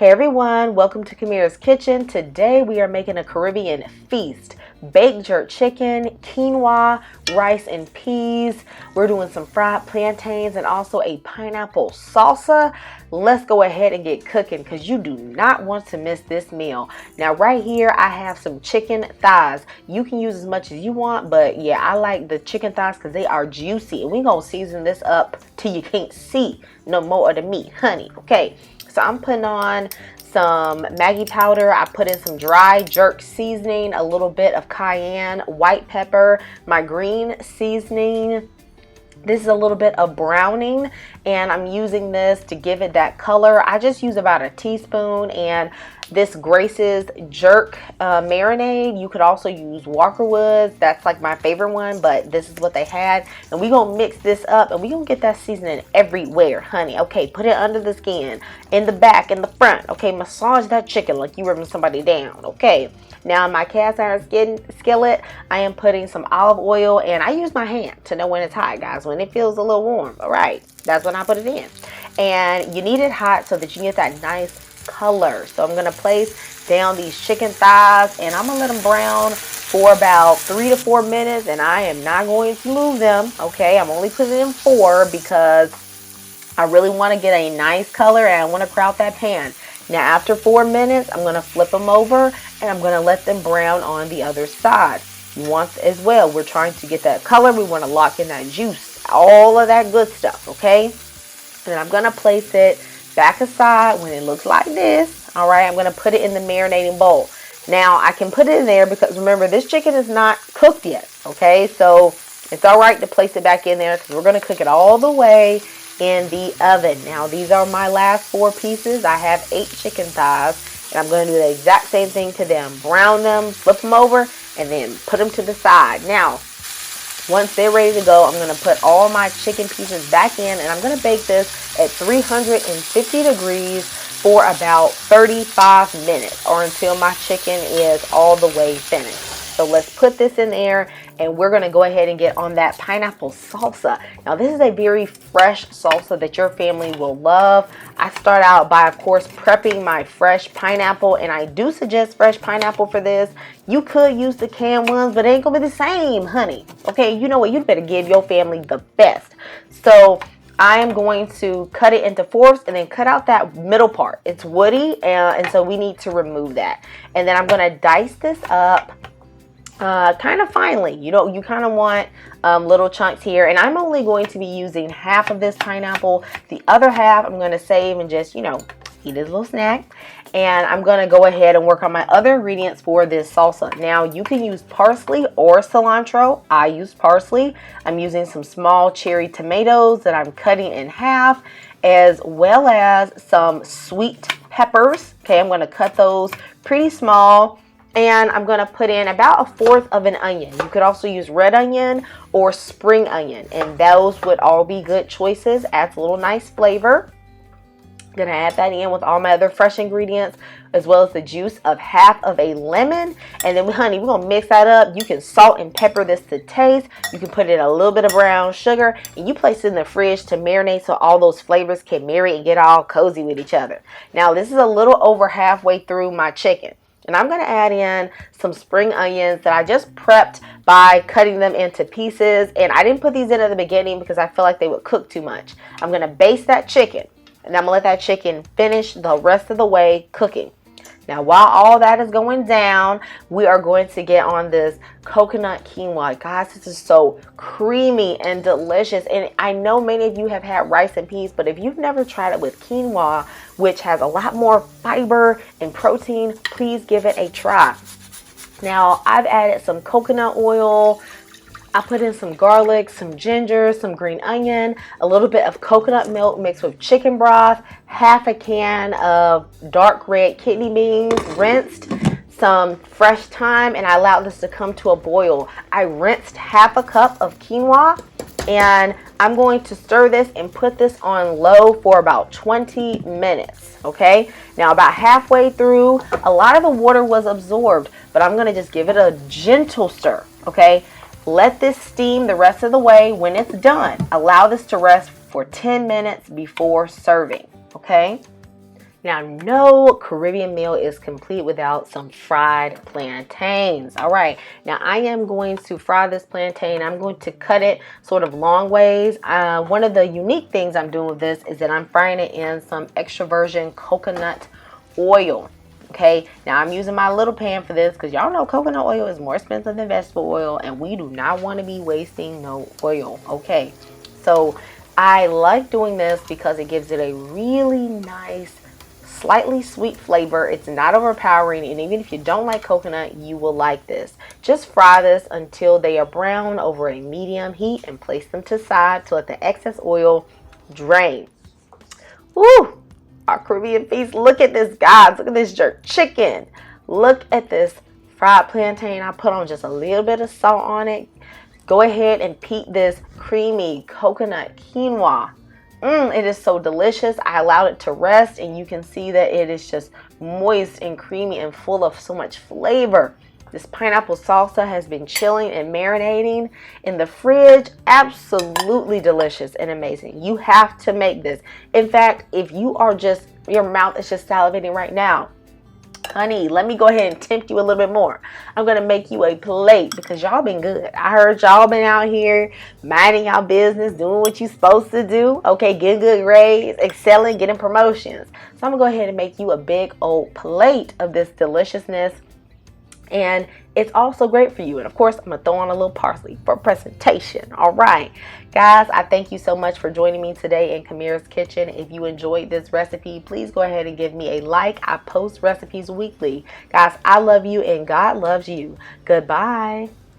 Hey everyone, welcome to Kamira's Kitchen. Today we are making a Caribbean feast. Baked jerk chicken, quinoa, rice and peas. We're doing some fried plantains and also a pineapple salsa. Let's go ahead and get cooking because you do not want to miss this meal. Now right here I have some chicken thighs. You can use as much as you want, but yeah, I like the chicken thighs because they are juicy. And we're going to season this up till you can't see no more of the meat, honey. Okay. So I'm putting on some Maggi powder. I put in some dry jerk seasoning, a little bit of cayenne, white pepper, my green seasoning. This is a little bit of browning, and I'm using this to give it that color. I just use about a teaspoon, and this Grace's jerk marinade. You could also use Walker Woods. That's like my favorite one, but this is what they had. And we're going to mix this up, and we're going to get that seasoning everywhere, honey. Okay, put it under the skin, in the back, in the front. Okay, massage that chicken like you ripping somebody down. Okay. Now in my cast iron skillet, I am putting some olive oil, and I use my hand to know when it's hot, guys. When it feels a little warm, all right, that's when I put it in. And you need it hot so that you get that nice color. So I'm gonna place down these chicken thighs, and I'm gonna let them brown for about 3 to 4 minutes, and I am not going to move them. Okay, I'm only putting in 4 because I really want to get a nice color, and I want to crowd that pan. Now after 4 minutes, I'm going to flip them over, and I'm going to let them brown on the other side. You want as well, we're trying to get that color. We want to lock in that juice, all of that good stuff, okay? And I'm going to place it back aside when it looks like this. All right, I'm going to put it in the marinating bowl. Now I can put it in there because remember, this chicken is not cooked yet, okay? So it's all right to place it back in there because we're going to cook it all the way in the oven. Now these are my last 4 pieces. I have 8 chicken thighs, and I'm going to do the exact same thing to them. Brown them, flip them over, and then put them to the side. Now once they're ready to go, I'm going to put all my chicken pieces back in, and I'm going to bake this at 350 degrees for about 35 minutes, or until my chicken is all the way finished. So let's put this in there, and we're going to go ahead and get on that pineapple salsa. Now this is a very fresh salsa that your family will love. I start out by, of course, prepping my fresh pineapple, and I do suggest fresh pineapple for this. You could use the canned ones, but it ain't gonna be the same, honey. Okay, you know what? You better give your family the best. So I am going to cut it into 4ths and then cut out that middle part. It's woody, and so we need to remove that. And then I'm going to dice this up kind of finely. You know, you kind of want little chunks here, and I'm only going to be using half of this pineapple. The other half I'm going to save and just, you know, eat as a little snack. And I'm going to go ahead and work on my other ingredients for this salsa. Now you can use parsley or cilantro. I use parsley. I'm using some small cherry tomatoes that I'm cutting in half, as well as some sweet peppers. Okay, I'm going to cut those pretty small. And I'm going to put in about 1/4 of an onion. You could also use red onion or spring onion, and those would all be good choices. Adds a little nice flavor. I'm going to add that in with all my other fresh ingredients, as well as the juice of half of a lemon. And then, honey, we're going to mix that up. You can salt and pepper this to taste. You can put in a little bit of brown sugar, and you place it in the fridge to marinate so all those flavors can marry and get all cozy with each other. Now, this is a little over halfway through my chicken. And I'm going to add in some spring onions that I just prepped by cutting them into pieces. And I didn't put these in at the beginning because I feel like they would cook too much. I'm going to baste that chicken, and I'm going to let that chicken finish the rest of the way cooking. Now while all that is going down, we are going to get on this coconut quinoa. Guys, this is so creamy and delicious. And I know many of you have had rice and peas, but if you've never tried it with quinoa, which has a lot more fiber and protein, please give it a try. Now I've added some coconut oil. I put in some garlic, some ginger, some green onion, a little bit of coconut milk mixed with chicken broth, half a can of dark red kidney beans rinsed, some fresh thyme, and I allowed this to come to a boil. I rinsed half a cup of quinoa, and I'm going to stir this and put this on low for about 20 minutes. Okay, now about halfway through, a lot of the water was absorbed, but I'm going to just give it a gentle stir. Okay, let this steam the rest of the way. When it's done, allow this to rest for 10 minutes before serving. Okay, Now, no Caribbean meal is complete without some fried plantains. All right, now I am going to fry this plantain. I'm going to cut it sort of long ways. One of the unique things I'm doing with this is that I'm frying it in some extra virgin coconut oil. Okay, now I'm using my little pan for this because y'all know coconut oil is more expensive than vegetable oil, and we do not want to be wasting no oil. Okay, so I like doing this because it gives it a really nice, slightly sweet flavor. It's not overpowering, and even if you don't like coconut, you will like this. Just fry this until they are brown over a medium heat and place them to the side to let the excess oil drain. Woo! Our Caribbean feast. Look at this, guys. Look at this jerk chicken. Look at this fried plantain. I put on just a little bit of salt on it. Go ahead and peek this creamy coconut quinoa. It is so delicious. I allowed it to rest, and you can see that it is just moist and creamy and full of so much flavor. This pineapple salsa has been chilling and marinating in the fridge. Absolutely delicious and amazing. You have to make this. In fact, if you are just, your mouth is just salivating right now, honey, let me go ahead and tempt you a little bit more. I'm going to make you a plate because y'all been good. I heard y'all been out here minding y'all business, doing what you supposed to do. Okay, getting good grades, excelling, getting promotions. So I'm going to go ahead and make you a big old plate of this deliciousness. And it's also great for you. And of course, I'm going to throw on a little parsley for presentation. All right, guys, I thank you so much for joining me today in Kamira's Kitchen. If you enjoyed this recipe, please go ahead and give me a like. I post recipes weekly. Guys, I love you and God loves you. Goodbye.